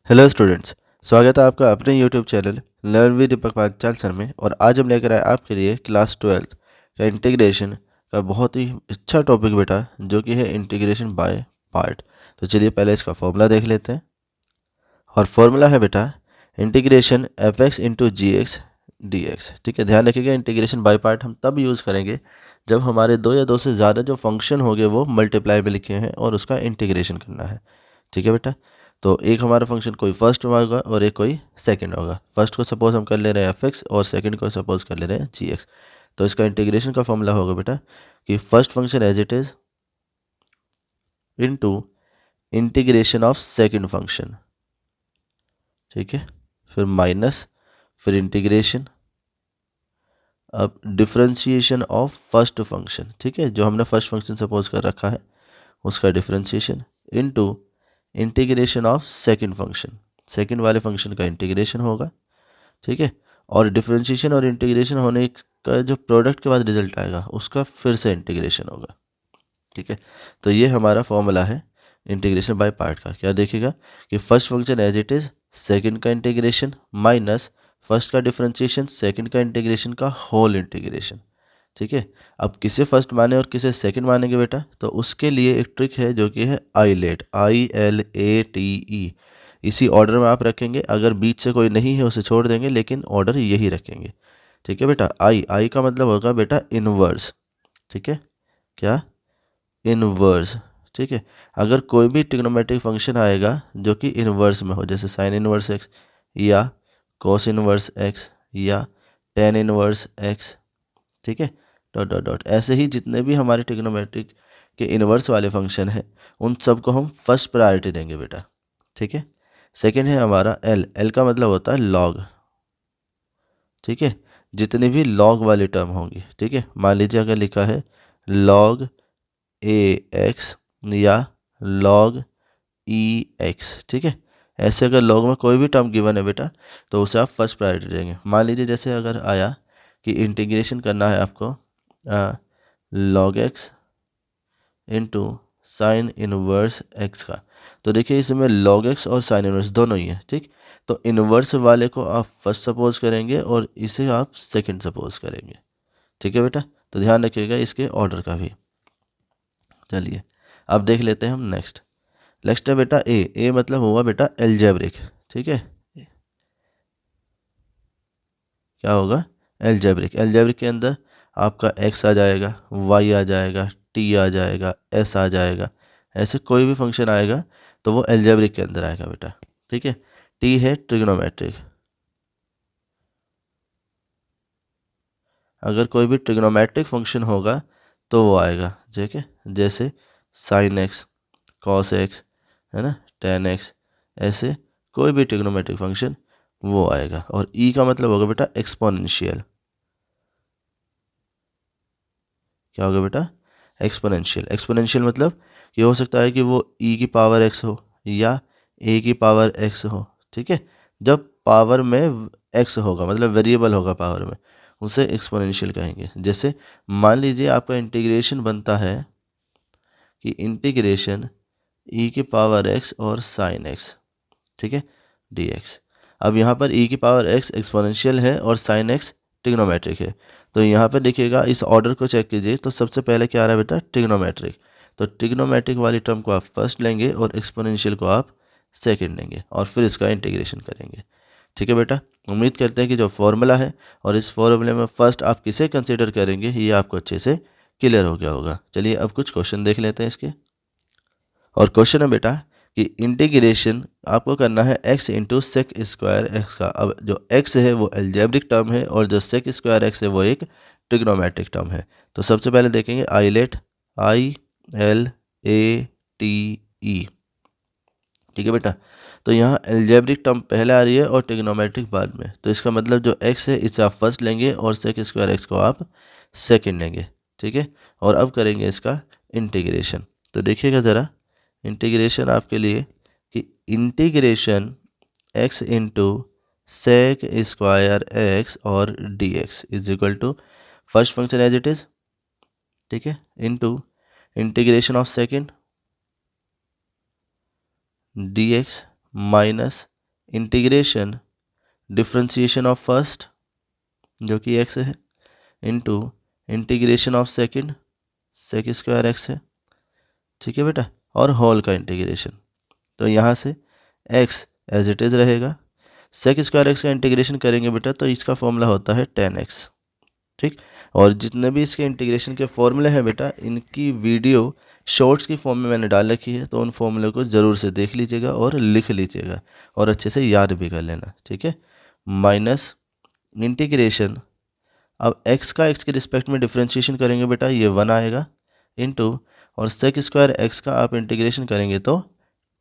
Hello students, स्वागत है आपका अपने YouTube channel learn with Deepak Panchal sir में। और आज हम लेकर आए आपके लिए क्लास 12 का इंटीग्रेशन का बहुत ही अच्छा टॉपिक बेटा, जो कि है इंटीग्रेशन बाय पार्ट। तो चलिए पहले इसका फॉर्मूला देख लेते हैं। और फॉर्मूला है बेटा इंटीग्रेशन एफ एक्स इंटू जी एक्स डी एक्स। ठीक है, ध्यान रखिएगा इंटीग्रेशन बाय पार्ट हम तब यूज़ करेंगे जब हमारे दो या दो से ज़्यादा जो फंक्शन होंगे वो मल्टीप्लाई में लिखे हैं और उसका इंटीग्रेशन करना है। ठीक है बेटा, तो एक हमारा फंक्शन कोई फर्स्ट होगा और एक कोई सेकंड होगा। फर्स्ट को सपोज हम कर ले रहे हैं एफ एक्स और सेकंड को सपोज कर ले रहे हैं जी एक्स। तो इसका इंटीग्रेशन का फॉर्मूला होगा बेटा कि first function as it is into integration of second function. ठीक है, फिर माइनस, फिर इंटीग्रेशन, अब डिफरेंशिएशन ऑफ फर्स्ट फंक्शन। ठीक है, जो हमने फर्स्ट फंक्शन सपोज कर रखा है उसका differentiation into integration of second function. Second वाले फंक्शन का इंटीग्रेशन होगा। ठीक है, और डिफरेंशिएशन और इंटीग्रेशन होने का जो प्रोडक्ट के बाद रिजल्ट आएगा उसका फिर से इंटीग्रेशन होगा। ठीक है, तो ये हमारा फॉर्मूला है इंटीग्रेशन बाय पार्ट का। क्या देखिएगा कि first function as it is, second का इंटीग्रेशन माइनस फर्स्ट का डिफरेंशिएशन, सेकंड का इंटीग्रेशन का होल इंटीग्रेशन। ठीक है, अब किसे फर्स्ट माने और किसे सेकंड मानेंगे बेटा, तो उसके लिए एक ट्रिक है जो कि है आईलेट, ILATE। इसी ऑर्डर में आप रखेंगे, अगर बीच से कोई नहीं है उसे छोड़ देंगे, लेकिन ऑर्डर यही रखेंगे। ठीक है बेटा, आई का मतलब होगा बेटा इनवर्स। ठीक है, क्या इनवर्स। ठीक है, अगर कोई भी ट्रिग्नोमेट्रिक फंक्शन आएगा जो कि इनवर्स में हो, जैसे साइन इनवर्स एक्स या कॉस इनवर्स एक्स या टेन इनवर्स एक्स, ठीक है, डॉट डॉट डॉट, ऐसे ही जितने भी हमारे ट्रिग्नोमेट्रिक के इनवर्स वाले फंक्शन हैं उन सबको हम फर्स्ट प्रायोरिटी देंगे बेटा। ठीक है, सेकंड है हमारा एल का मतलब होता है लॉग। ठीक है, जितनी भी लॉग वाली टर्म होंगी। ठीक है, मान लीजिए अगर लिखा है लॉग ए एक्स या लॉग ई एक्स। ठीक है, ऐसे अगर लॉग में कोई भी टर्म गिवन है बेटा तो उसे आप फर्स्ट प्रायोरिटी देंगे। मान लीजिए जैसे अगर आया कि इंटीग्रेशन करना है आपको log x into sine inverse x का, तो देखिए इसमें लॉग एक्स और साइन इनवर्स दोनों ही है। ठीक, तो इनवर्स वाले को आप फर्स्ट सपोज करेंगे और इसे आप सेकंड सपोज करेंगे। ठीक है बेटा, तो ध्यान रखिएगा इसके ऑर्डर का भी। चलिए अब देख लेते हैं हम नेक्स्ट। नेक्स्ट है बेटा ए मतलब हुआ बेटा एल्जेब्रिक। ठीक है, क्या होगा एल्जेब्रिक। एल्जेब्रिक के अंदर आपका एक्स आ जाएगा, वाई आ जाएगा, टी आ जाएगा, एस आ जाएगा। ऐसे कोई भी फंक्शन आएगा तो वो एल्जेब्रिक के अंदर आएगा बेटा। ठीक है, टी है ट्रिग्नोमेट्रिक। अगर कोई भी ट्रिग्नोमेट्रिक फंक्शन होगा तो वो आएगा। ठीक है, जैसे साइन एक्स, कॉस एक्स, है ना, टेन एक्स, ऐसे कोई भी ट्रिग्नोमेट्रिक फंक्शन वो आएगा। और ई का मतलब होगा बेटा एक्सपोनेंशियल। क्या होगा बेटा एक्सपोनेंशियल। एक्सपोनेंशियल मतलब ये हो सकता है कि वो ई की पावर एक्स हो या ए की पावर एक्स हो। ठीक है, जब पावर में एक्स होगा मतलब वेरिएबल होगा पावर में, उसे एक्सपोनेंशियल कहेंगे। जैसे मान लीजिए आपका इंटीग्रेशन बनता है कि इंटीग्रेशन ई की पावर एक्स और साइन एक्स, ठीक है, डी एक्स। अब यहाँ पर ई की पावर एक्स एक्सपोनेंशियल है और साइन एक्स ट्रिग्नोमेट्रिक है। तो यहाँ पर देखिएगा इस ऑर्डर को चेक कीजिए, तो सबसे पहले क्या आ रहा है बेटा ट्रिग्नोमेट्रिक। तो ट्रिग्नोमेट्रिक वाली टर्म को आप फर्स्ट लेंगे और एक्सपोनेंशियल को आप सेकंड लेंगे और फिर इसका इंटीग्रेशन करेंगे। ठीक है बेटा, उम्मीद करते हैं कि जो फॉर्मूला है और इस फॉर्मूले में फर्स्ट आप किसे कंसिडर करेंगे ये आपको अच्छे से क्लियर हो गया होगा। चलिए अब कुछ क्वेश्चन देख लेते हैं इसके। और क्वेश्चन है बेटा कि इंटीग्रेशन आपको करना है x into sec square x का। अब जो x है वो एल्जेब्रिक टर्म है और जो सेक स्क्वायर एक्स है वो एक ट्रिग्नोमेट्रिक टर्म है। तो सबसे पहले देखेंगे आईलेट, ILATE। ठीक है बेटा, तो यहाँ एल्जेब्रिक टर्म पहले आ रही है और ट्रिग्नोमेट्रिक बाद में, तो इसका मतलब जो x है इसे आप फर्स्ट लेंगे और सेक स्क्वायर एक्स को आप सेकंड लेंगे। ठीक है, और अब करेंगे इसका इंटीग्रेशन। तो देखिएगा ज़रा इंटीग्रेशन आपके लिए कि integration x into sec square x और d x is equal to first function as it is, ठीक है, into integration of second d x minus integration differentiation of first जो कि x है into integration of second sec square x है, ठीक है बेटा, और होल का इंटीग्रेशन। तो यहाँ से x एज इट इज़ रहेगा, सेक स्क्वायर x का इंटीग्रेशन करेंगे बेटा तो इसका फॉर्मूला होता है 10x, ठीक। और जितने भी इसके इंटीग्रेशन के फॉर्मूले हैं बेटा इनकी वीडियो शॉर्ट्स की फॉर्म में मैंने डाल रखी है, तो उन फॉर्मूले को ज़रूर से देख लीजिएगा और लिख लीजिएगा और अच्छे से याद भी कर लेना, ठीक है। माइनस इंटीग्रेशन, अब x का x के रिस्पेक्ट में डिफ्रेंशिएशन करेंगे बेटा ये 1 आएगा, इंटू और सेक स्क्वायर x का आप इंटीग्रेशन करेंगे तो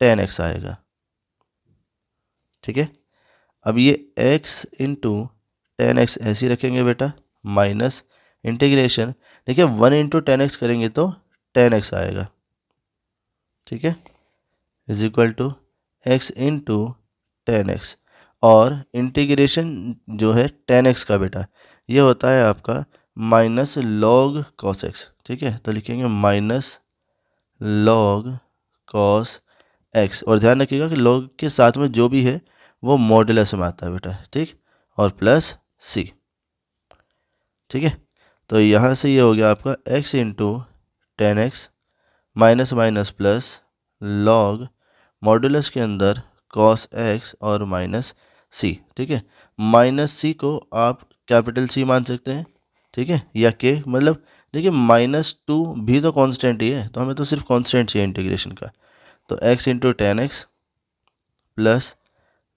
10x आएगा, ठीक है। अब ये x इंटू 10x ऐसे ही रखेंगे बेटा, माइनस इंटीग्रेशन, देखिए 1 इंटू 10x करेंगे तो 10x आएगा, ठीक है, is equal to x into 10x, और इंटीग्रेशन जो है 10x का बेटा ये होता है आपका माइनस लॉग कॉस x, ठीक है। तो लिखेंगे माइनस लॉग कॉस x, और ध्यान रखिएगा कि लॉग के साथ में जो भी है वो मॉडुलस में आता है बेटा, ठीक, और प्लस c, ठीक है। तो यहाँ से ये हो गया आपका x into 10x minus minus plus log modulus के अंदर कॉस x और माइनस c, ठीक है। माइनस c को आप कैपिटल C मान सकते हैं, ठीक है, या k, मतलब देखिए -2 भी तो कांस्टेंट ही है, तो हमें तो सिर्फ कांस्टेंट चाहिए इंटीग्रेशन का। तो x into 10x plus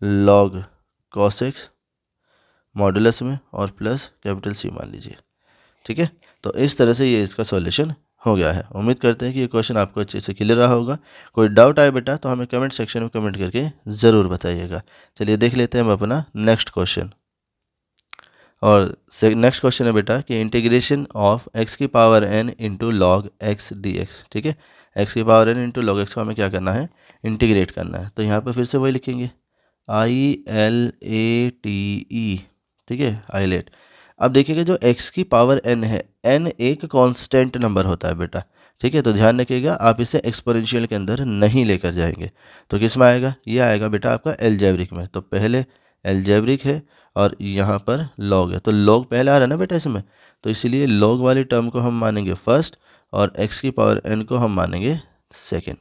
log cos x modulus में और प्लस कैपिटल C मान लीजिए, ठीक है। तो इस तरह से ये इसका सॉल्यूशन हो गया है। उम्मीद करते हैं कि ये क्वेश्चन आपको अच्छे से क्लियर रहा होगा। कोई डाउट आए बेटा तो हमें कमेंट सेक्शन में कमेंट करके ज़रूर बताइएगा। चलिए देख लेते हैं हम अपना नेक्स्ट क्वेश्चन। और नेक्स्ट क्वेश्चन है बेटा कि इंटीग्रेशन ऑफ x की power n into log x d x, ठीक है। x की power n into log x को हमें क्या करना है, इंटीग्रेट करना है। तो यहाँ पर फिर से वही लिखेंगे ILATE, ठीक है, आइलेट। अब देखिएगा जो x की पावर n है, n एक कांस्टेंट नंबर होता है बेटा, ठीक है। तो ध्यान रखिएगा आप इसे एक्सपोनेंशियल के अंदर नहीं लेकर जाएंगे। तो किस में आएगा, ये आएगा बेटा आपका एलजेब्रिक में। तो पहले एलजेब्रिक है और यहाँ पर लॉग है, तो लॉग पहले आ रहा है ना बेटा इसमें, तो इसीलिए लॉग वाली टर्म को हम मानेंगे फर्स्ट और x की पावर n को हम मानेंगे सेकेंड,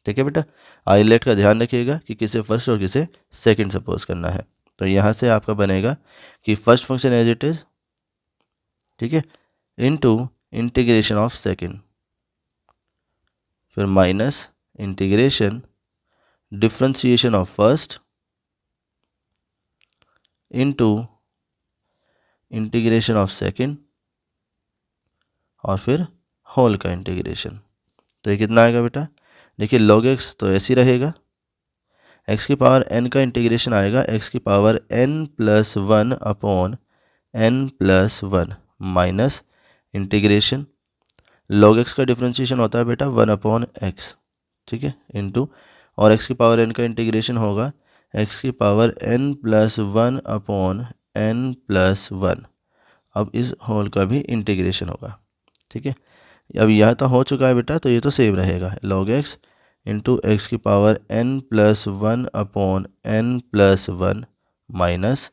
ठीक है बेटा। आइलेट का ध्यान रखिएगा कि किसे फर्स्ट और किसे सेकेंड सपोज करना है। तो यहाँ से आपका बनेगा कि first function as it is, ठीक है, इनटू इंटीग्रेशन ऑफ सेकेंड, फिर minus integration differentiation of first into integration of second, और फिर होल का इंटीग्रेशन। तो ये कितना आएगा बेटा, देखिए log x तो ऐसे ही रहेगा, x की पावर n का इंटीग्रेशन आएगा x की power n plus 1 upon n plus 1 minus integration log x का डिफ्रेंशिएशन होता है बेटा 1 अपॉन x, ठीक है, इंटू और x की पावर n का इंटीग्रेशन होगा x की power n plus 1 upon n plus 1। अब इस होल का भी इंटीग्रेशन होगा, ठीक है। अब यह तो हो चुका है बेटा, तो ये तो सेम रहेगा log x इंटू एक्स की power n plus 1 upon n plus 1 minus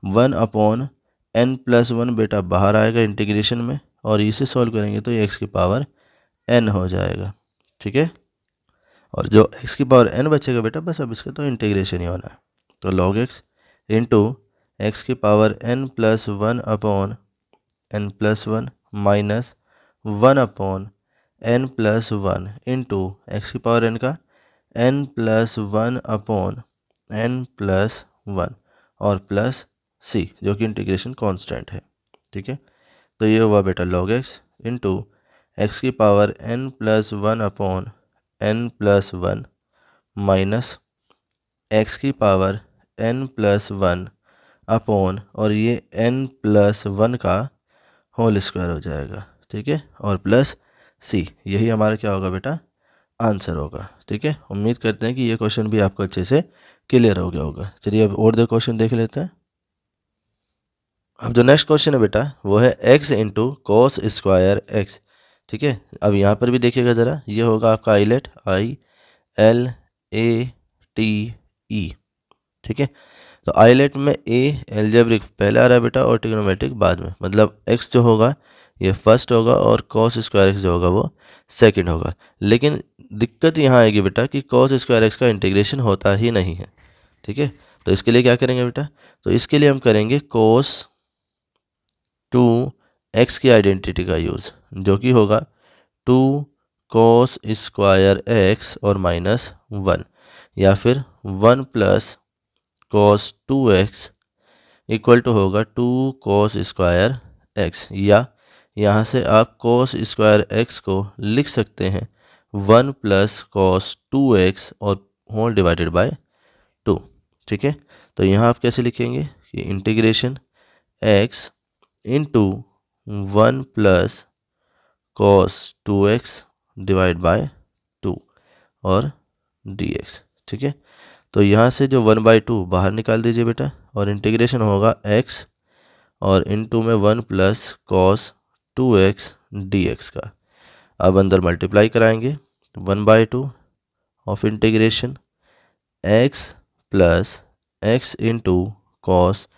1 upon n plus 1 बेटा बाहर आएगा इंटीग्रेशन में, और इसे सॉल्व करेंगे तो ये x की पावर n हो जाएगा, ठीक है। और जो x की पावर n बचेगा बेटा बस अब इसका तो इंटीग्रेशन ही होना है। तो log x इंटू एक्स की power n plus 1 upon n plus 1 minus 1 upon n plus 1 into x की पावर n का n plus 1 upon n plus 1 और प्लस c जो कि इंटीग्रेशन कांस्टेंट है, ठीक है। तो ये हुआ बेटा log x इंटू एक्स की power n plus 1 upon n plus 1 minus x की पावर n प्लस 1 अपॉन और ये n प्लस 1 का होल स्क्वायर हो जाएगा, ठीक है, और प्लस c। यही हमारा क्या होगा बेटा, आंसर होगा, ठीक है। उम्मीद करते हैं कि ये क्वेश्चन भी आपको अच्छे से क्लियर हो गया होगा। चलिए अब और दो क्वेश्चन देख लेते हैं। अब जो नेक्स्ट क्वेश्चन है बेटा वो है x into cos square x, ठीक है। अब यहाँ पर भी देखिएगा ज़रा, ये होगा आपका आइलेट ILATE, ठीक है। तो आइलेट में ए एल्जेब्रिक पहले आ रहा है बेटा और ट्रिग्नोमेट्रिक बाद में, मतलब एक्स जो होगा ये फर्स्ट होगा और कॉस स्क्वायर एक्स जो होगा वो सेकंड होगा। लेकिन दिक्कत यहाँ आएगी बेटा कि कॉस स्क्वायर एक्स का इंटीग्रेशन होता ही नहीं है। ठीक है, तो इसके लिए क्या करेंगे बेटा, तो इसके लिए हम करेंगे कोस टू एक्स की आइडेंटिटी का यूज़, जो कि होगा टू कोस स्क्वायर एक्स और माइनस वन, या फिर one plus cos two x equal to होगा टू कोस स्क्वायर एक्स, या यहाँ से आप कोस स्क्वायर एक्स को लिख सकते हैं one plus cos two x और होल डिवाइडेड बाय टू। ठीक है, तो यहाँ आप कैसे लिखेंगे कि integration x into one plus cos two x divide by two और डी एक्स। ठीक है, तो यहाँ से जो वन बाई टू बाहर निकाल दीजिए बेटा और इंटीग्रेशन होगा एक्स और इनटू में one plus cos two x d x का। अब अंदर मल्टीप्लाई कराएंगे one by two of integration x plus x into cos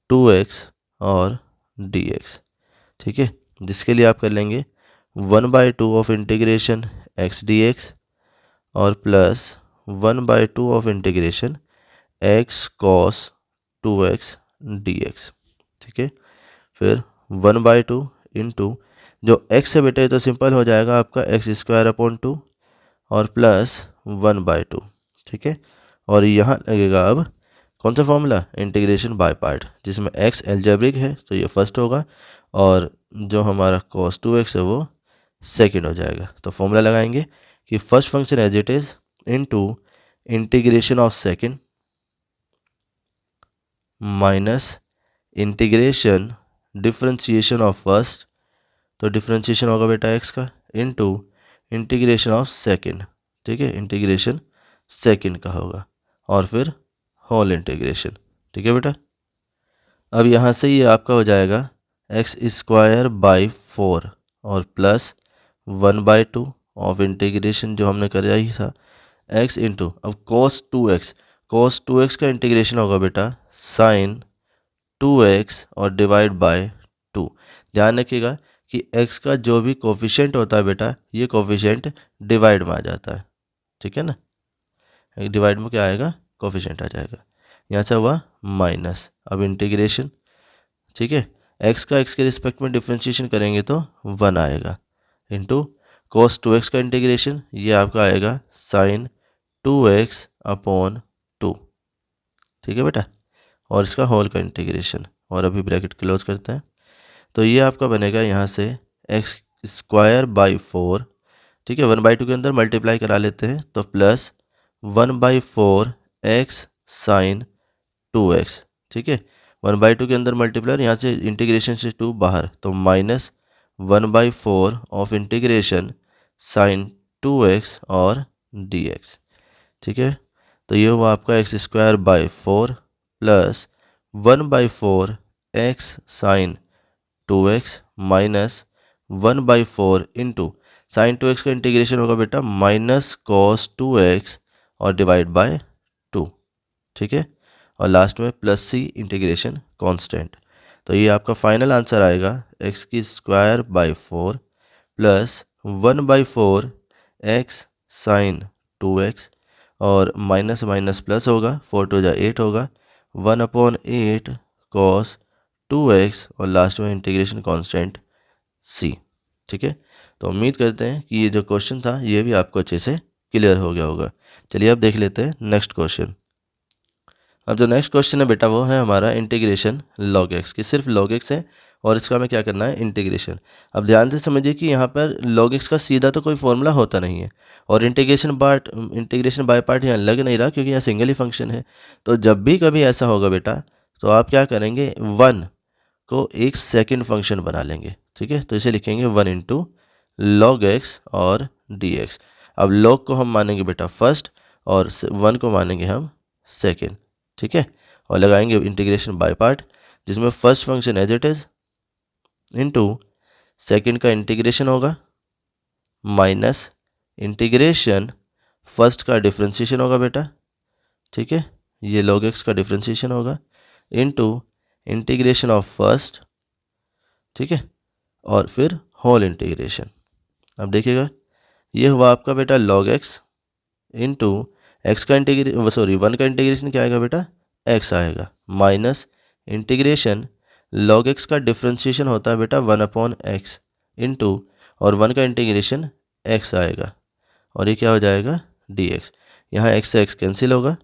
two x और डी एक्स। ठीक है, जिसके लिए आप कर लेंगे one by two of integration x d x और plus one by two of integration x cos two x d x. ठीक है, फिर वन बाई टू इंटू जो एक्स है बेटा ये तो सिंपल हो जाएगा आपका एक्स स्क्वायर अपॉन टू और प्लस वन बाई टू। ठीक है, और यहाँ लगेगा अब कौन सा फॉर्मूला, इंटीग्रेशन बाय पार्ट, जिसमें एक्स एल्जेब्रिक है तो ये फर्स्ट होगा और जो हमारा cos 2x है वो सेकंड हो जाएगा। तो फॉर्मूला लगाएंगे कि first function as it is into integration of second minus integration differentiation of first, तो डिफरेंशिएशन होगा बेटा x का इनटू इंटीग्रेशन ऑफ सेकंड। ठीक है, इंटीग्रेशन सेकंड का होगा और फिर होल इंटीग्रेशन। ठीक है बेटा, अब यहाँ से ये आपका हो जाएगा एक्स स्क्वायर बाई फोर और plus one by two of integration जो हमने कर ही था एक्स इंटू अब कोस टू एक्स का इंटीग्रेशन होगा बेटा साइन टू एक्स और डिवाइड बाय टू। ध्यान रखिएगा कि x का जो भी कोफिशिएंट होता है बेटा ये कोफिशिएंट डिवाइड में आ जाता है। ठीक है ना, डिवाइड में क्या आएगा, कोफिशिएंट आ जाएगा। यहाँ से हुआ माइनस, अब इंटीग्रेशन, ठीक है, x का x के रिस्पेक्ट में डिफ्रेंशिएशन करेंगे तो वन आएगा इंटू कोस टू एक्स का इंटीग्रेशन ये आपका आएगा sign two x upon two. ठीक है बेटा, और इसका होल का इंटीग्रेशन, और अभी ब्रैकेट क्लोज करते हैं तो ये आपका बनेगा यहाँ से एक्स स्क्वायर बाई फोर। ठीक है, वन बाई टू के अंदर मल्टीप्लाई करा लेते हैं तो plus one by four x sine two x. ठीक है, वन बाई टू के अंदर मल्टीप्लाई, यहाँ से इंटीग्रेशन से टू बाहर तो minus one by four of integration sign two x और डी एक्स। ठीक है, तो ये हुआ आपका x square by four plus one by four x sine two x minus one by four into sine two x का integration होगा बेटा माइनस कॉस टू एक्स और डिवाइड बाय टू। ठीक है, और लास्ट में प्लस सी इंटीग्रेशन कांस्टेंट। तो ये आपका फाइनल आंसर आएगा एक्स की square by four plus one by four x sine two x और माइनस माइनस प्लस होगा, फोर टू जा एट होगा, one upon eight cos two x और लास्ट में इंटीग्रेशन कांस्टेंट सी। ठीक है, तो उम्मीद करते हैं कि ये जो क्वेश्चन था ये भी आपको अच्छे से क्लियर हो गया होगा। चलिए अब देख लेते हैं नेक्स्ट क्वेश्चन। अब जो नेक्स्ट क्वेश्चन है बेटा वो है हमारा इंटीग्रेशन लॉग एक्स की, सिर्फ लॉग एक्स है और इसका हमें क्या करना है, इंटीग्रेशन। अब ध्यान से समझिए कि यहाँ पर लॉग एक्स का सीधा तो कोई फॉर्मूला होता नहीं है और इंटीग्रेशन बाय पार्ट यहाँ लग नहीं रहा क्योंकि यहाँ सिंगल ही फंक्शन है। तो जब भी कभी ऐसा होगा बेटा तो आप क्या करेंगे, वन को एक सेकंड फंक्शन बना लेंगे। ठीक है, तो इसे लिखेंगे वन इंटू लॉग एक्स और डी एक्स। अब लॉग को हम मानेंगे बेटा फर्स्ट और वन को मानेंगे हम सेकंड। ठीक है, और लगाएंगे इंटीग्रेशन बाय पार्ट जिसमें first function as it is into second का इंटीग्रेशन होगा माइनस इंटीग्रेशन फर्स्ट का डिफ्रेंशिएशन होगा बेटा। ठीक है, ये log x का डिफ्रेंशिएशन होगा इनटू इंटीग्रेशन ऑफ फर्स्ट, ठीक है, और फिर होल इंटीग्रेशन। अब देखिएगा ये हुआ आपका बेटा log x इंटू एक्स का वन का इंटीग्रेशन क्या आएगा बेटा, x आएगा, माइनस इंटीग्रेशन log x का डिफ्रेंशिएशन होता है बेटा 1/x इंटू, और 1 का इंटीग्रेशन x आएगा, और ये क्या हो जाएगा dx। यहाँ x से x कैंसिल होगा,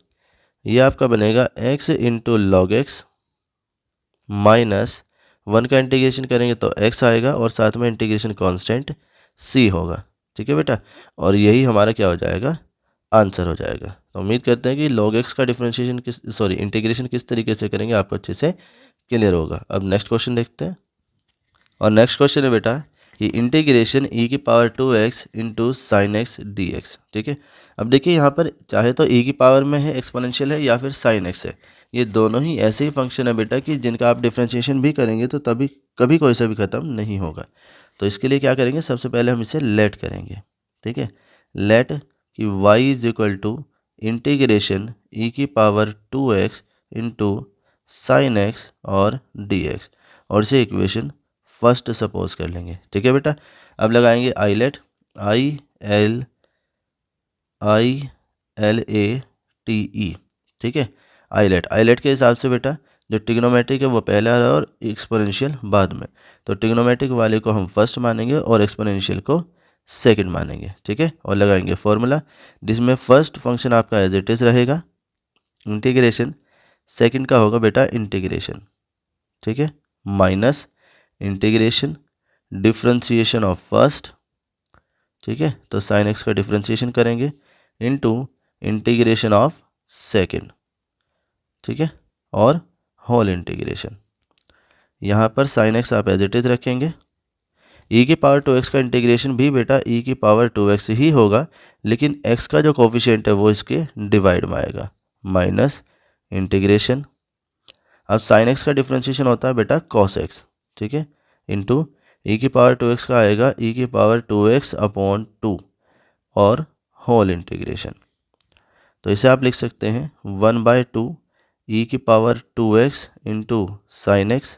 ये आपका बनेगा x into log x minus 1 का इंटीग्रेशन करेंगे तो x आएगा, और साथ में इंटीग्रेशन कांस्टेंट c होगा, ठीक है बेटा। और यही हमारा क्या हो जाएगा, आंसर हो जाएगा। तो उम्मीद करते हैं कि log x का डिफरेंशिएशन इंटीग्रेशन किस तरीके से करेंगे आपको अच्छे से क्लियर होगा। अब नेक्स्ट क्वेश्चन देखते हैं, और नेक्स्ट क्वेश्चन है बेटा कि इंटीग्रेशन e की power 2x into sine x d x, ठीक है। अब देखिए यहाँ पर चाहे तो e की पावर में है, एक्सपोनेंशियल है, या फिर साइन एक्स है, ये दोनों ही ऐसे ही फंक्शन है बेटा कि जिनका आप डिफ्रेंशिएशन भी करेंगे तो तभी कभी कोई सा भी ख़त्म नहीं होगा। तो इसके लिए क्या करेंगे, सबसे पहले हम इसे लेट करेंगे, ठीक है। लेट कि y is equal to integration e की power 2x into sine x और dx, और इसे इक्वेशन फर्स्ट सपोज कर लेंगे, ठीक है बेटा। अब लगाएंगे आईलेट, ILATE, ठीक है। आईलेट के हिसाब से बेटा जो ट्रिग्नोमेट्रिक है वो पहले आ रहा है और एक्सपोनेंशियल बाद में, तो ट्रिग्नोमेट्रिक वाले को हम फर्स्ट मानेंगे और एक्सपोनेंशियल को सेकंड मानेंगे, ठीक है। और लगाएंगे फॉर्मूला जिसमें फर्स्ट फंक्शन आपका एज इट इज रहेगा इंटीग्रेशन, सेकंड का होगा बेटा इंटीग्रेशन, ठीक है, minus integration differentiation of first, ठीक है, तो साइन एक्स का डिफ्रेंशिएशन करेंगे इनटू इंटीग्रेशन ऑफ सेकंड, ठीक है, और होल इंटीग्रेशन। यहाँ पर साइन एक्स आप एज इट इज रखेंगे, e की पावर 2x का इंटीग्रेशन भी बेटा e की पावर 2x ही होगा, लेकिन x का जो कोफिशिएंट है वो इसके डिवाइड में आएगा, माइनस इंटीग्रेशन, अब साइन x का डिफ्रेंशिएशन होता है बेटा cos x, ठीक है, इंटू e की पावर 2x का आएगा e की पावर 2x अपॉन 2 और होल इंटीग्रेशन। तो इसे आप लिख सकते हैं 1/2 e की power 2x into sine x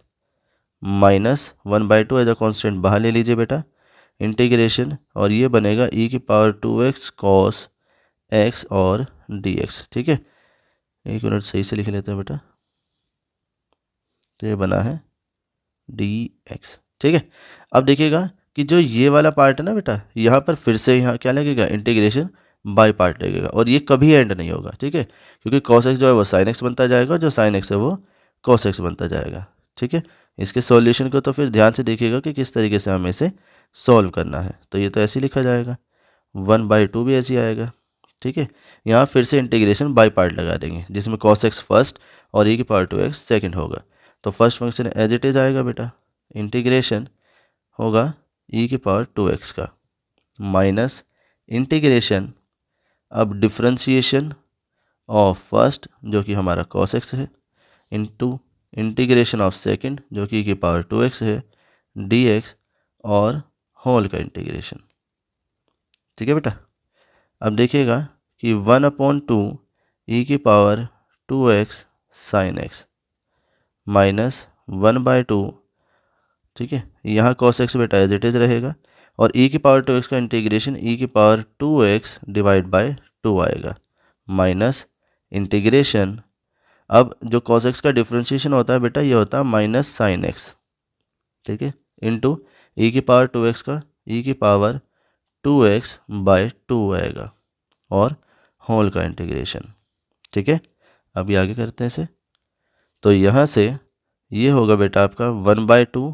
minus 1/2 as a constant बाहर ले लीजिए बेटा, इंटीग्रेशन, और ये बनेगा e की पावर 2x cos x और dx, ठीक है। एक मिनट सही से लिख लेते हैं बेटा, तो ये बना है dx, ठीक है। अब देखिएगा कि जो ये वाला पार्ट है ना बेटा, यहाँ पर फिर से यहाँ क्या लगेगा, इंटीग्रेशन बाय पार्ट लगेगा, और ये कभी एंड नहीं होगा, ठीक है, क्योंकि cos x जो है वो sin x बनता जाएगा, और जो sin x है वो cos x बनता जाएगा, ठीक है। इसके सॉल्यूशन को तो फिर ध्यान से देखिएगा कि किस तरीके से हमें इसे सॉल्व करना है। तो ये तो ऐसे ही लिखा जाएगा, 1/2 भी ऐसे ही आएगा, ठीक है। यहाँ फिर से इंटीग्रेशन बाय पार्ट लगा देंगे जिसमें cos x फर्स्ट और e की पावर 2x सेकेंड होगा। तो first function as it is आएगा बेटा, इंटीग्रेशन होगा e की पावर 2x का, माइनस इंटीग्रेशन, अब डिफ्रेंशिएशन ऑफ फर्स्ट जो कि हमारा cos x है, इंटू इंटीग्रेशन ऑफ सेकंड जो कि e की पावर 2x है, dx, और होल का इंटीग्रेशन, ठीक है बेटा। अब देखिएगा कि 1/2 e की power 2x sine x minus 1/2, ठीक है, यहाँ cos x बेटा एज इट इज रहेगा, और e की पावर 2x का इंटीग्रेशन e की पावर 2x डिवाइड बाय 2 आएगा, माइनस इंटीग्रेशन, अब जो cos x का डिफ्रेंशिएशन होता है बेटा ये होता है माइनस साइन एक्स, ठीक है, इंटू e की पावर 2x का e की पावर 2x बाय 2 आएगा, और होल का इंटीग्रेशन, ठीक है। अभी आगे करते हैं इसे, तो यहाँ से ये होगा बेटा आपका 1/2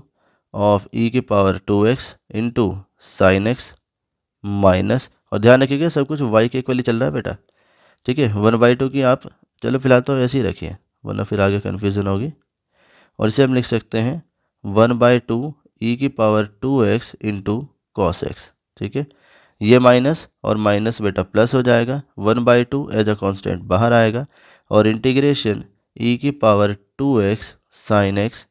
ऑफ e की power 2x into sine x minus, और ध्यान रखिएगा सब कुछ y के इक्वली चल रहा है बेटा, ठीक है। 1/2 की आप चलो फिलहाल तो ऐसे ही रखिए वरना फिर आगे कन्फ्यूज़न होगी, और इसे हम लिख सकते हैं 1/2 e की power 2x into cos x, ठीक है। ये माइनस और माइनस बेटा प्लस हो जाएगा, 1/2 एज अ कांस्टेंट बाहर आएगा, और इंटीग्रेशन e की पावर 2x साइन एक्स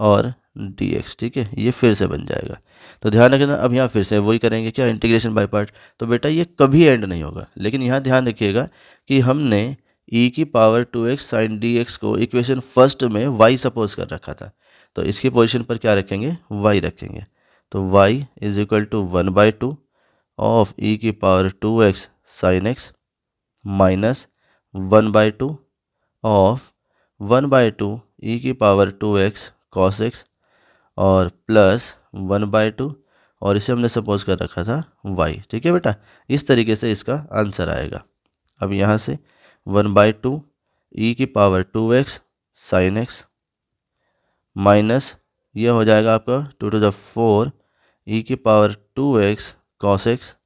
और dx, ठीक है, ये फिर से बन जाएगा। तो ध्यान रखना, अब यहाँ फिर से वही करेंगे क्या, इंटीग्रेशन बाय पार्ट, तो बेटा ये कभी एंड नहीं होगा, लेकिन यहाँ ध्यान रखिएगा कि हमने ई की power 2x sine d x को इक्वेशन फर्स्ट में y सपोज कर रखा था, तो इसकी पोजीशन पर क्या रखेंगे, y रखेंगे। तो y is equal to 1/2 of e की power 2x sine x minus 1/2 of 1/2 e की पावर 2x कॉस एक्स और प्लस 1/2 और इसे हमने सपोज कर रखा था y। ठीक है बेटा, इस तरीके से इसका आंसर आएगा। अब यहाँ से 1/2 ई की power 2x sine x minus ये हो जाएगा आपका 2 to the 4 ई की power 2x cos x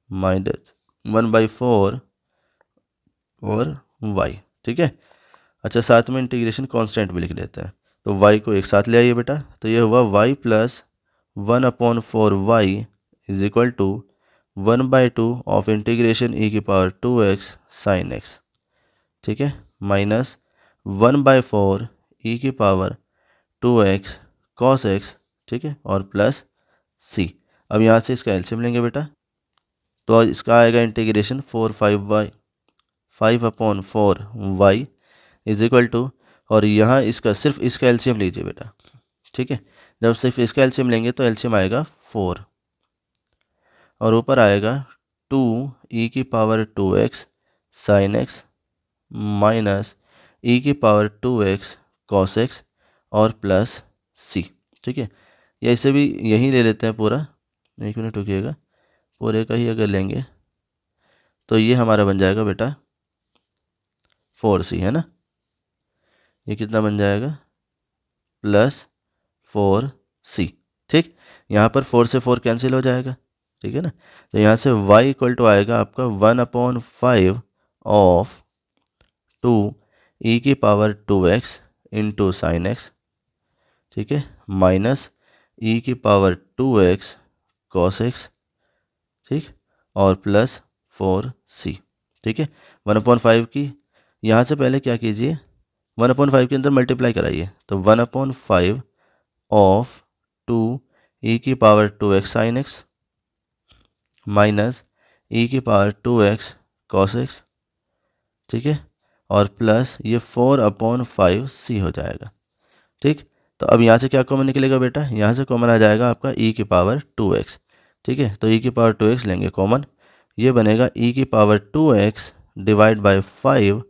minus 1/4 और y। ठीक है, अच्छा साथ में इंटीग्रेशन कांस्टेंट भी लिख लेते हैं। तो y को एक साथ ले आइए बेटा, तो ये हुआ y plus 1/4y is equal to 1/2 of integration e की पावर 2x साइन एक्स। ठीक है, माइनस 1/4 ई की पावर 2x कॉस एक्स। ठीक है, और प्लस c। अब यहाँ से इसका एलसीएम लेंगे बेटा, तो इसका आएगा integration 5/4y is equal to, और यहाँ इसका सिर्फ इसका एलसीएम लीजिए बेटा। ठीक है, जब सिर्फ इसका एलसीएम लेंगे तो एलसीएम आएगा 4 और ऊपर आएगा 2 ई की power 2x sine x minus e की पावर 2x कॉस एक्स और प्लस c। ठीक है, या इसे भी यहीं ले लेते हैं पूरा, 1 मिनट रुकिएगा, पूरे का ही अगर लेंगे तो ये हमारा बन जाएगा बेटा 4c, है ना। ये कितना बन जाएगा, प्लस 4c। ठीक, यहाँ पर 4 से 4 कैंसिल हो जाएगा। ठीक है ना, तो यहाँ से y इक्वल टू आएगा आपका 1/5 ऑफ 2 ई की power 2x into sine x. ठीक है, माइनस ई की पावर 2x कॉस एक्स। ठीक, और प्लस 4c। ठीक है, 1/5 की यहाँ से पहले क्या कीजिए, 1/5 के अंदर मल्टीप्लाई कराइए, तो 1/5 ऑफ 2 ई की power 2x sine x minus e की पावर 2x कॉस एक्स। ठीक है, और प्लस ये 4/5c हो जाएगा। ठीक, तो अब यहाँ से क्या कॉमन निकलेगा बेटा, यहाँ से कॉमन आ जाएगा आपका ई की पावर 2x। ठीक है, तो ई की पावर 2x लेंगे कॉमन, ये बनेगा ई की पावर 2x डिवाइड बाय 5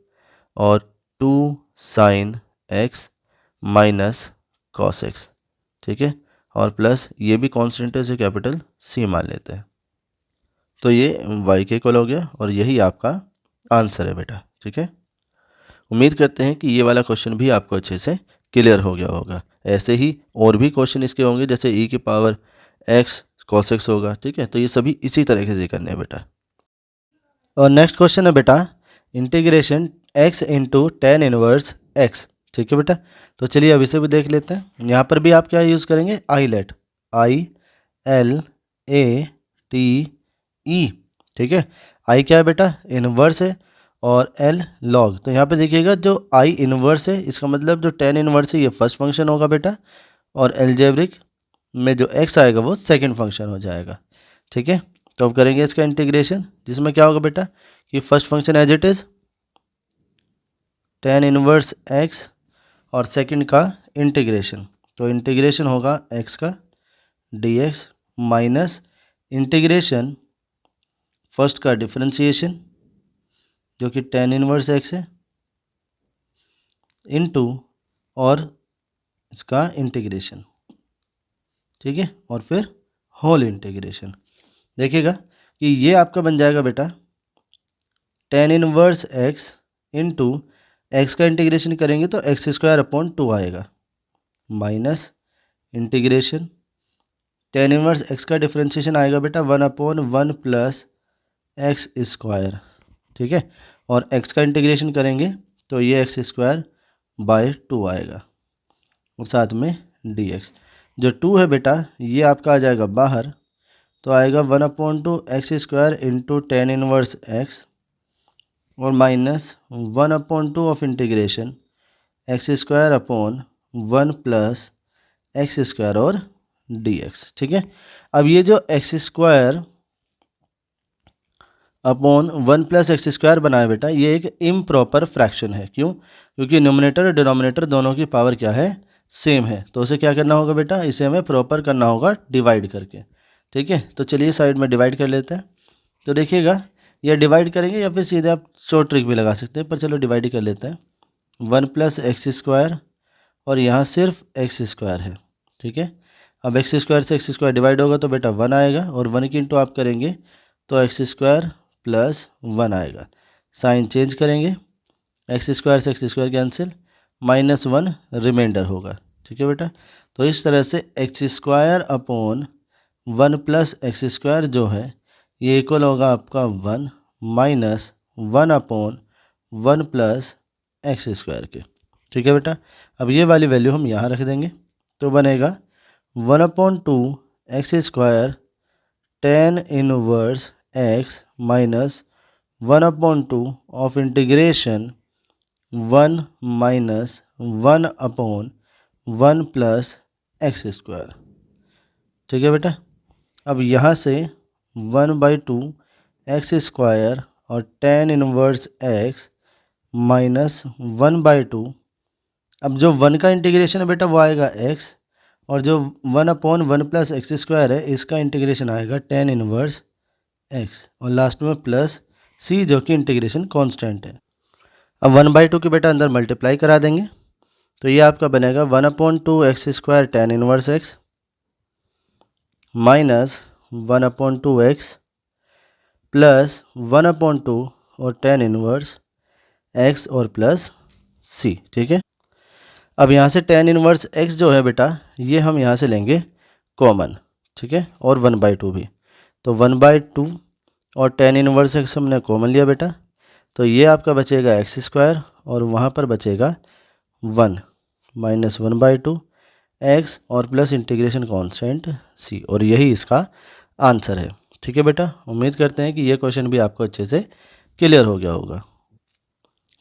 और 2 sign x minus cos x. ठीक है, और प्लस ये भी कॉन्स्टेंट है, इसे कैपिटल C मान लेते हैं। तो ये y के इक्वल हो गया और यही आपका आंसर है बेटा। ठीक है, उम्मीद करते हैं कि ये वाला क्वेश्चन भी आपको अच्छे से क्लियर हो गया होगा। ऐसे ही और भी क्वेश्चन इसके होंगे, जैसे ई की पावर x cos x होगा। ठीक है, तो ये सभी इसी तरीके से करने हैं बेटा। और नेक्स्ट क्वेश्चन है बेटा, integration x into tan inverse x। ठीक है बेटा, तो चलिए अब इसे भी देख लेते हैं। यहाँ पर भी आप क्या यूज़ करेंगे, आईलेट, ILATE। ठीक है, आई क्या है बेटा, इनवर्स है, और एल लॉग। तो यहाँ पे देखिएगा जो आई इनवर्स है, इसका मतलब जो टेन इनवर्स है ये फर्स्ट फंक्शन होगा बेटा, और एलजेब्रिक में जो एक्स आएगा वो सेकंड फंक्शन हो जाएगा। ठीक है, तो अब करेंगे इसका इंटीग्रेशन, जिसमें क्या होगा बेटा कि first function as it is tan inverse x और सेकंड का इंटीग्रेशन, तो इंटीग्रेशन होगा एक्स का dx माइनस इंटीग्रेशन फर्स्ट का डिफरेंशिएशन जो कि टेन इनवर्स एक्स है इनटू और इसका इंटीग्रेशन। ठीक है, और फिर होल इंटीग्रेशन। देखिएगा कि ये आपका बन जाएगा बेटा ten inverse x into x का इंटीग्रेशन करेंगे तो x²/2 आएगा, minus integration ten inverse x का डिफरेंशिएशन आएगा बेटा 1/1 प्लस x²। ठीक है, और x का इंटीग्रेशन करेंगे तो ये x²/2 आएगा, और साथ में dx। जो 2 है बेटा ये आपका आ जाएगा बाहर, तो आएगा 1/2 x² into tan inverse x और minus 1/2 of integration x²/1 plus x² और dx। ठीक है, अब ये जो x² upon 1 plus x square बनाए बेटा, ये एक इम्प्रॉपर फ्रैक्शन है। क्यों? क्योंकि न्यूमरेटर और डिनोमिनेटर दोनों की पावर क्या है? सेम है। तो उसे क्या करना होगा बेटा? इसे हमें प्रॉपर करना होगा डिवाइड करके। ठीक है, तो चलिए साइड में डिवाइड कर लेते हैं। तो देखिएगा, या डिवाइड करेंगे या फिर सीधे आप शॉर्ट ट्रिक भी लगा सकते हैं, पर चलो डिवाइड ही कर लेते हैं। 1 प्लस एक्स स्क्वायर और यहाँ सिर्फ एक्स स्क्वायर है। ठीक है, अब एक्स स्क्वायर से एक्स स्क्वायर डिवाइड होगा तो बेटा 1 आएगा, और 1 की इंटू आप करेंगे तो एक्स स्क्वायर प्लस 1 आएगा। साइन चेंज करेंगे, एक्स स्क्वायर से एक्स स्क्वायर कैंसिल, -1 रिमाइंडर होगा। ठीक है बेटा, तो इस तरह से x square upon 1 plus x square जो है ये इक्वल होगा आपका 1 minus 1 upon 1 plus x square के। ठीक है बेटा, अब ये वाली वैल्यू हम यहाँ रख देंगे, तो बनेगा 1/2 x square tan inverse x minus 1/2 of integration 1 minus 1 upon 1 plus x square. ठीक है बेटा, अब यहाँ से 1/2 एक्स स्क्वायर और tan इनवर्स एक्स माइनस 1/2, अब जो 1 का इंटीग्रेशन है बेटा वो आएगा x, और जो 1/1 प्लस एक्स स्क्वायर है इसका इंटीग्रेशन आएगा tan इनवर्स x, और लास्ट में प्लस c जो कि इंटीग्रेशन कांस्टेंट है। अब 1/2 के बेटा अंदर मल्टीप्लाई करा देंगे, तो ये आपका बनेगा 1/2 x square tan inverse x minus 1/2 x plus 1/2 और tan इनवर्स x और प्लस c। ठीक है, अब यहाँ से tan इनवर्स x जो है बेटा ये हम यहाँ से लेंगे कॉमन। ठीक है, और 1/2 भी, तो 1/2 और tan इनवर्स x हमने कॉमन लिया बेटा, तो ये आपका बचेगा एक्स स्क्वायर और वहाँ पर बचेगा 1 माइनस 1/2 एक्स और प्लस इंटीग्रेशन कांस्टेंट c, और यही इसका आंसर है। ठीक है बेटा, उम्मीद करते हैं कि ये क्वेश्चन भी आपको अच्छे से क्लियर हो गया होगा।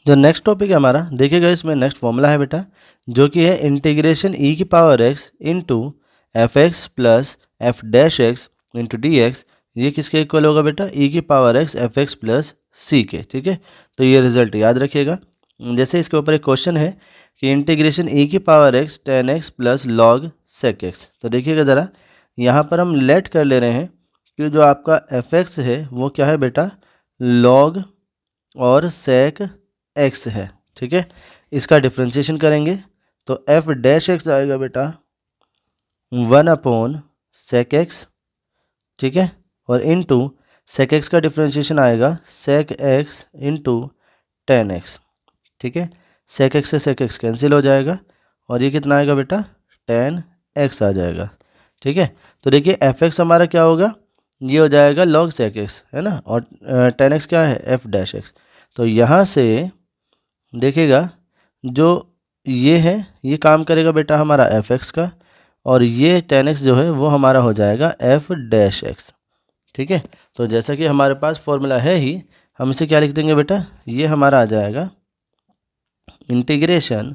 जो नेक्स्ट टॉपिक है हमारा, देखिएगा इसमें नेक्स्ट फॉर्मूला है बेटा, जो कि है इंटीग्रेशन e की power x into f x plus f dash x into d x. ये किसके इक्वल होगा बेटा? e की power x f x plus c के। ठीक है, तो ये रिजल्ट याद रखिएगा। जैसे इसके ऊपर एक क्वेश्चन है कि इंटीग्रेशन e की power x tan x plus log sec x। तो देखिएगा ज़रा, यहाँ पर हम लेट कर ले रहे हैं कि जो आपका एफ एक्स है वो क्या है बेटा? लॉग और सेक x है। ठीक है, इसका डिफ्रेंशिएशन करेंगे तो एफ डैश एक्स आएगा बेटा 1/sec x। ठीक है, और इनटू sec x का डिफ्रेंशिएशन आएगा sec x into tan x। ठीक है, sec x से sec x कैंसिल हो जाएगा, और ये कितना आएगा बेटा? tan x आ जाएगा। ठीक है, तो देखिए एफ एक्स हमारा क्या होगा? ये हो जाएगा log sec x, है ना, और tan x क्या है? F dash x. तो यहाँ से देखिएगा जो ये है ये काम करेगा बेटा हमारा एफ एक्स का, और ये tan x जो है वो हमारा हो जाएगा एफ डैश एक्स। ठीक है, तो जैसा कि हमारे पास फॉर्मूला है ही, हम इसे क्या लिख देंगे बेटा? ये हमारा आ जाएगा इंटीग्रेशन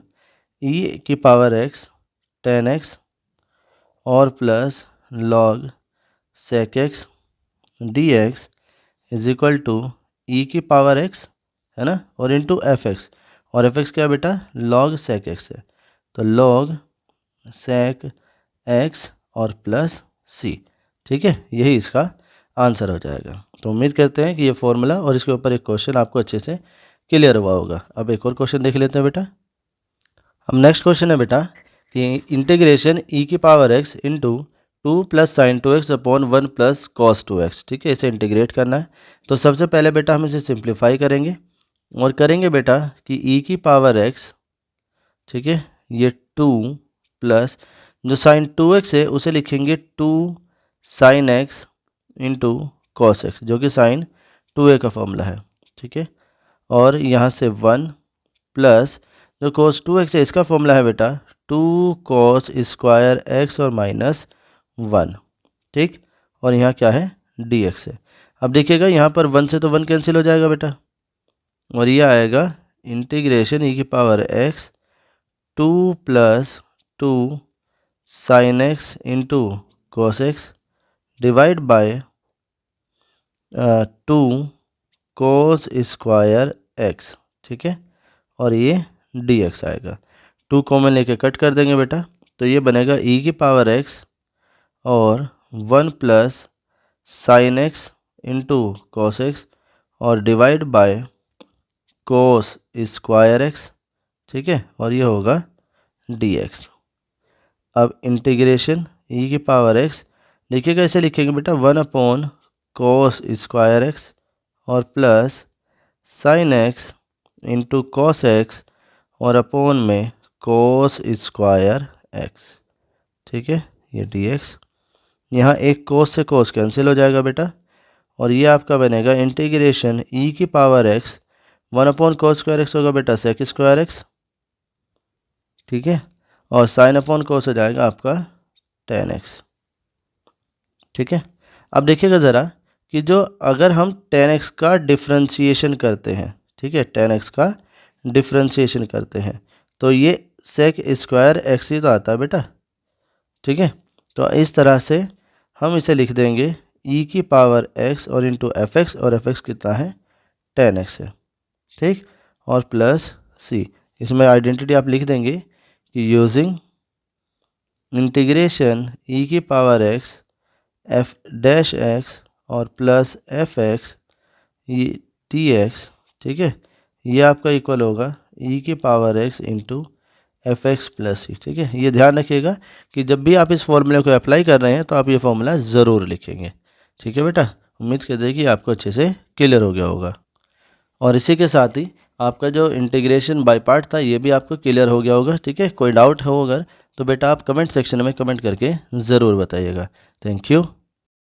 e की पावर x tan x और plus log sec x dx is equal to e की पावर x, है ना, और इंटू एफ एक्स, और एफ एक्स क्या है बेटा? log sec x है, तो log sec x और प्लस c। ठीक है, यही इसका आंसर हो जाएगा। तो उम्मीद करते हैं कि ये फॉर्मूला और इसके ऊपर एक क्वेश्चन आपको अच्छे से क्लियर हुआ होगा। अब एक और क्वेश्चन देख लेते हैं बेटा। हम नेक्स्ट क्वेश्चन है बेटा कि इंटीग्रेशन e की power x into 2 plus sign 2x upon 1 plus cos 2x। ठीक है, इसे इंटीग्रेट करना है। तो सबसे पहले बेटा हम इसे सिंप्लीफाई करेंगे, और करेंगे बेटा कि e की पावर x, ठीक है, ये 2 प्लस जो साइन 2x है उसे लिखेंगे 2 sine x into cos x, जो कि साइन 2a का फॉर्मूला है। ठीक है, और यहाँ से 1 प्लस जो cos 2x है इसका फॉर्मूला है बेटा 2 cos स्क्वायर x और माइनस 1। ठीक, और यहाँ क्या है? dx है। अब देखिएगा यहाँ पर 1 से तो 1 कैंसिल हो जाएगा बेटा, और ये आएगा इंटीग्रेशन e की power x 2 plus 2 sine x into cos x divide by 2 cos square x, ठीक है, और ये डी एक्स आएगा। 2 कॉमन लेके कट कर देंगे बेटा, तो ये बनेगा ई की पावर एक्स और 1 plus sine x into cos x और divide by cos square x, ठीक है, और ये होगा डी एक्स। अब इंटीग्रेशन ई की पावर एक्स, देखिए कैसे लिखेंगे बेटा, 1 अपॉन कोस स्क्वायर एक्स और plus sine x into cos x और अपॉन में कोस स्क्वायर एक्स, ठीक है, ये डी एक्स। यहाँ एक कोस से कोस कैंसिल हो जाएगा बेटा, और ये आपका बनेगा इंटीग्रेशन ई की power x, 1 upon cos square x होगा बेटा सेक स्क्वायर एक्स, ठीक है, और साइन अपॉन कोस हो जाएगा आपका tan x, ठीक है। अब देखिएगा ज़रा कि जो अगर हम tan x का डिफ्रेंशिएशन करते हैं, ठीक है, tan x का डिफ्रेंशिएशन करते हैं तो ये सेक स्क्वायर एक्स ही तो आता है बेटा, ठीक है। तो इस तरह से हम इसे लिख देंगे e की पावर x और इंटू एफ एक्स, और एफ एक्स कितना है tan x है, ठीक, और प्लस c। इसमें आइडेंटिटी आप लिख देंगे कि यूजिंग इंटीग्रेशन ई की power x f dash x और प्लस एफ एक्स ये टी एक्स, ठीक है, ये आपका इक्वल होगा ई की power x into f x plus c, ठीक है। ये ध्यान रखिएगा कि जब भी आप इस फॉर्मूले को अप्लाई कर रहे हैं तो आप ये फॉर्मूला ज़रूर लिखेंगे, ठीक है बेटा। उम्मीद करते हैं कि आपको अच्छे से क्लियर हो गया होगा, और इसी के साथ ही आपका जो इंटीग्रेशन बाय पार्ट था ये भी आपको क्लियर हो गया होगा, ठीक है। कोई डाउट हो अगर तो बेटा आप कमेंट सेक्शन में कमेंट करके ज़रूर बताइएगा। Thank you.